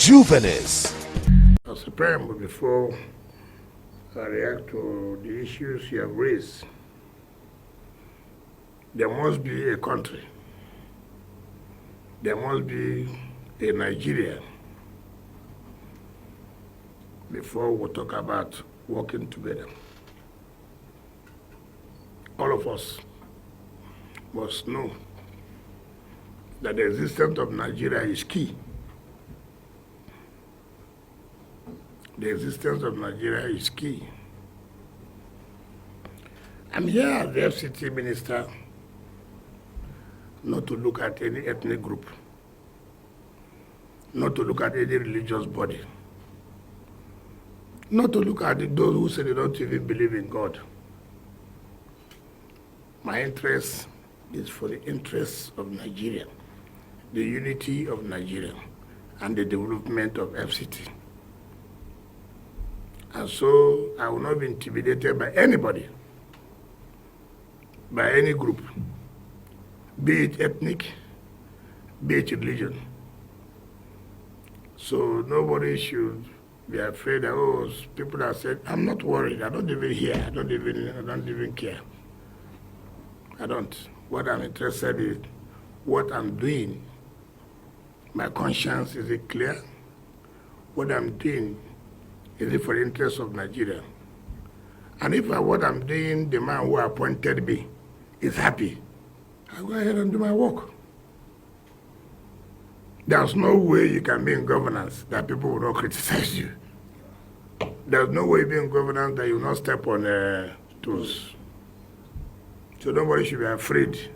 Juvenis. Supreme, before I react to the issues you have raised, there must be a country. There must be a Nigeria before we talk about working together. All of us must know that the existence of Nigeria is key. The existence of Nigeria is key. I'm here as the FCT minister not to look at any ethnic group, not to look at any religious body, not to look at those who say they don't even believe in God. My interest is for the interests of Nigeria, the unity of Nigeria, and the development of FCT. And so I will not be intimidated by anybody, by any group, be it ethnic, be it religion. So nobody should be afraid that, oh, people have said, I'm not worried, I don't even hear, I don't even care. I don't. What I'm interested in, what I'm doing, my conscience, is it clear? What I'm doing, is it for the interest of Nigeria? And if what I'm doing, the man who appointed me is happy, I go ahead and do my work. There's no way you can be in governance that people will not criticize you. There's no way you be in governance that you will not step on toes. So nobody should be afraid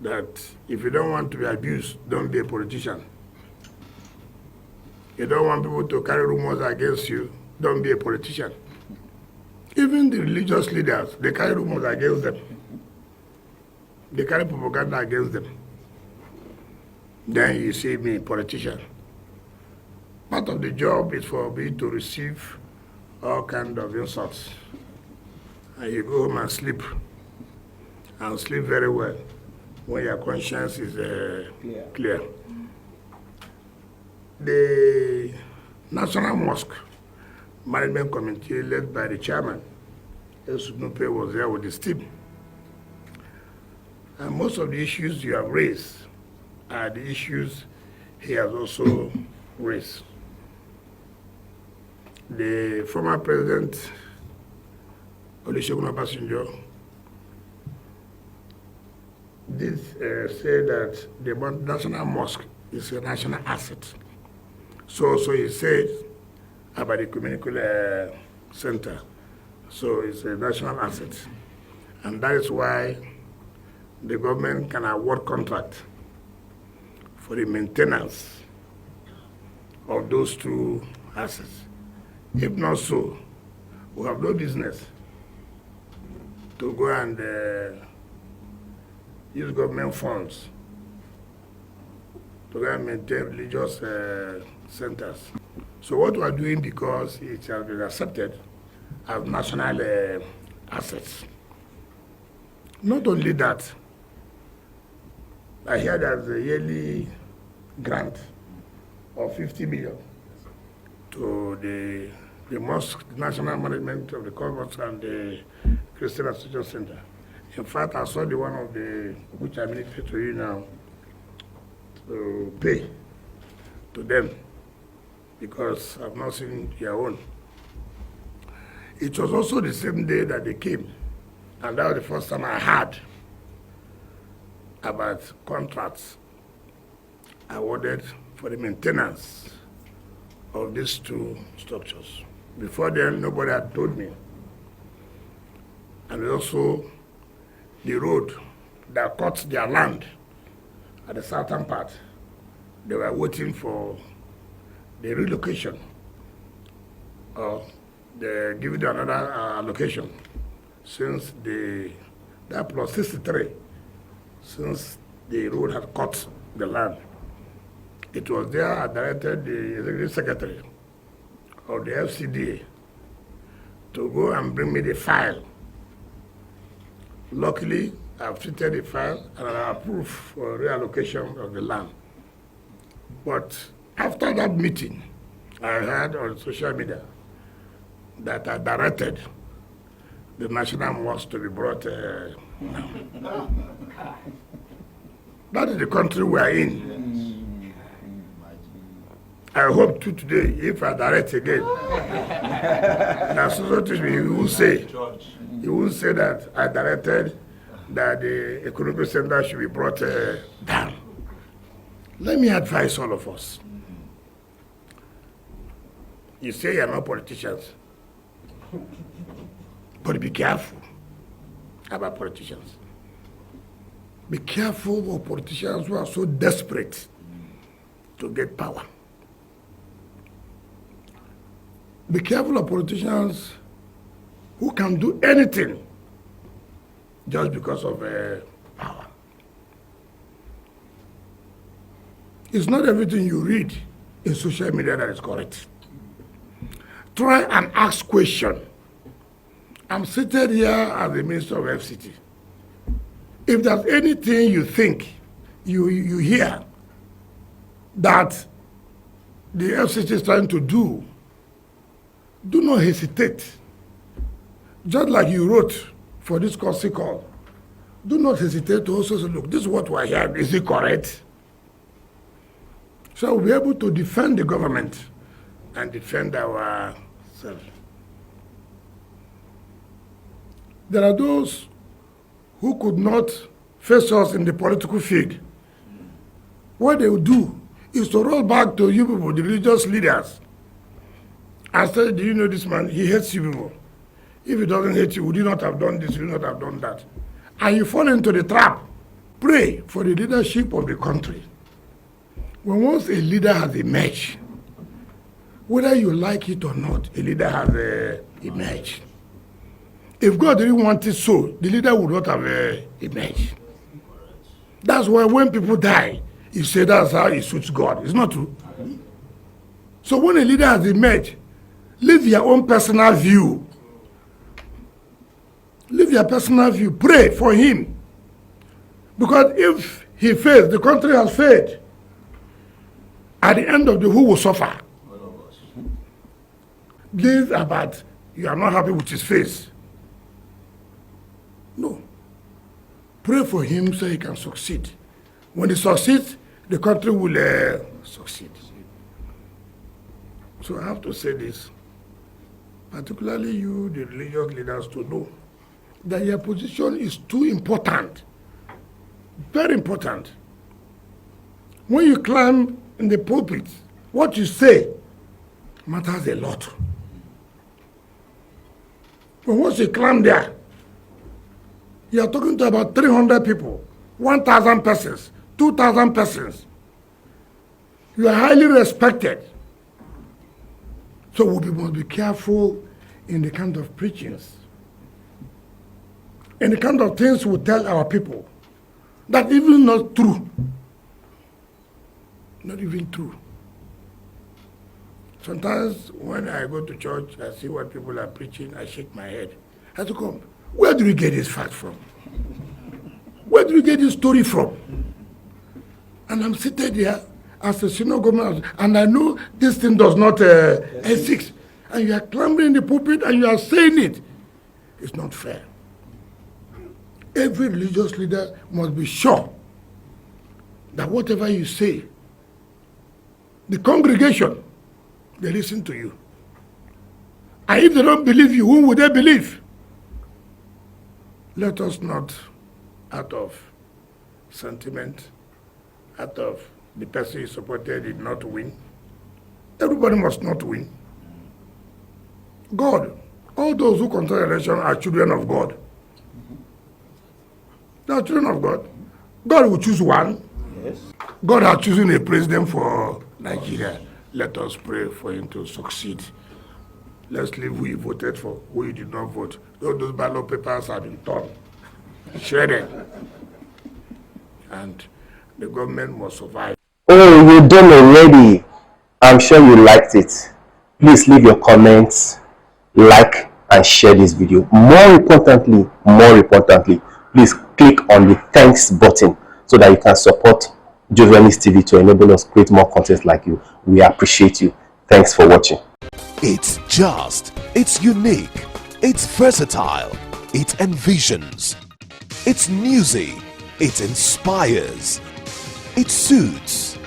that if you don't want to be abused, don't be a politician. You don't want people to carry rumors against you, don't be a politician. Even the religious leaders, they carry rumors against them. They carry propaganda against them. Then you see me, politician. Part of the job is for me to receive all kinds of insults. And you go home and sleep very well when your conscience is clear. The National Mosque Management Committee, led by the chairman, Tinubu, was there with his team. And most of the issues you have raised are the issues he has also raised. The former president, Olusegun Obasanjo, did say that the National Mosque is a national asset. So he said about the community center. So it's a national asset. And that is why the government can award contract for the maintenance of those two assets. If not so, we have no business to go and use government funds to go and maintain religious centers. So what we are doing, because it has been accepted as national assets. Not only that, I hear there's a yearly grant of 50 million to the mosque, the national management of the convents and the Christian Association Center. In fact, I saw the one of the, which I'm minister to you now, to pay to them, because I've not seen their own. It was also the same day that they came, and that was the first time I heard about contracts awarded for the maintenance of these two structures. Before then, nobody had told me. And also, the road that cuts their land at the southern part, they were waiting for the relocation, or they give it another allocation, since that plus 63, since the road had cut the land. It was there I directed the executive secretary of the FCDA to go and bring me the file. Luckily, I've treated the file and I approved for reallocation of the land. But after that meeting, I heard on social media that I directed the national mosque to be brought now. That is the country we are in. I hope to today, if I direct again, now so to me, you will say that I directed that the economic center should be brought down. Let me advise all of us. You say you're not politicians, but be careful about politicians. Be careful of politicians who are so desperate to get power. Be careful of politicians who can do anything just because of power. It's not everything you read in social media that is correct. Try and ask questions. I'm seated here as the Minister of FCT. If there's anything you think, you hear that the FCT is trying to do not hesitate. Just like you wrote for this courtesy call, do not hesitate to also say, look, this is what we're hearing. Is it correct? So we'll be able to defend the government and defend ourselves. There are those who could not face us in the political field. What they will do is to roll back to you people, the religious leaders, and say, do you know this man? He hates you people. If he doesn't hate you, would you not have done this? Would you not have done that? And you fall into the trap. Pray for the leadership of the country. When once a leader has emerged, whether you like it or not, a leader has emerged. If God didn't want it so, the leader would not have emerged. That's why when people die, you say that's how it suits God. It's not true. So when a leader has emerged, live your own personal view. Live your personal view. Pray for him. Because if he fails, the country has failed. At the end of the who will suffer? This about you are not happy with his face. No. Pray for him so he can succeed. When he succeeds, the country will succeed. So I have to say this, particularly you, the religious leaders, to know that your position is too important, very important. When you climb in the pulpit, what you say matters a lot. But once you climb there, you are talking to about 300 people, 1,000 persons, 2,000 persons. You are highly respected. So we must be careful in the kind of preachings, in the kind of things we tell our people that even not true. Not even true. Sometimes when I go to church, I see what people are preaching, I shake my head. I have to come, where do we get this fact from? Where do we get this story from? And I'm seated here as a senior government, and I know this thing does not exist. And you are clambering the pulpit and you are saying it. It's not fair. Every religious leader must be sure that whatever you say, the congregation, they listen to you. And if they don't believe you, whom would they believe? Let us not, out of sentiment, out of the person you supported did not win. Everybody must not win. God, all those who contest election are children of God. They are children of God. God will choose one. Yes. God has chosen a president for Nigeria. Let us pray for him to succeed. Let's leave who he voted for, who he did not vote. All those ballot papers have been torn, shredded. And the government must survive. Oh, you're done already. I'm sure you liked it. Please leave your comments, like, and share this video. More importantly, please click on the thanks button so that you can support Juvenis TV to enable us create more content like you. We appreciate you. Thanks for watching. It's just, it's unique, it's versatile, it envisions, it's newsy, it inspires, it suits,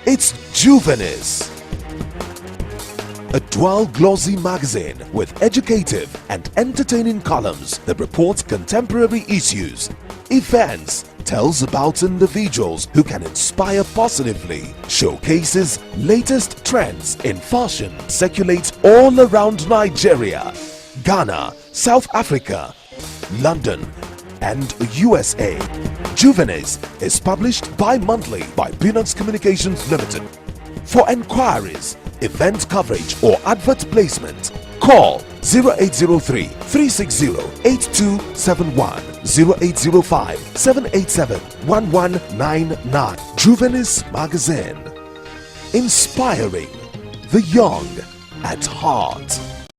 it's Juvenis. A dual glossy magazine with educative and entertaining columns that report contemporary issues, events, tells about individuals who can inspire positively, showcases latest trends in fashion, circulates all around Nigeria, Ghana, South Africa, London, and USA. Juvenis is published bi-monthly by Peanuts Communications Limited. For enquiries, event coverage or advert placement, call 0803 360 8271, 0805 787 1199. Juvenis Magazine, inspiring the young at heart.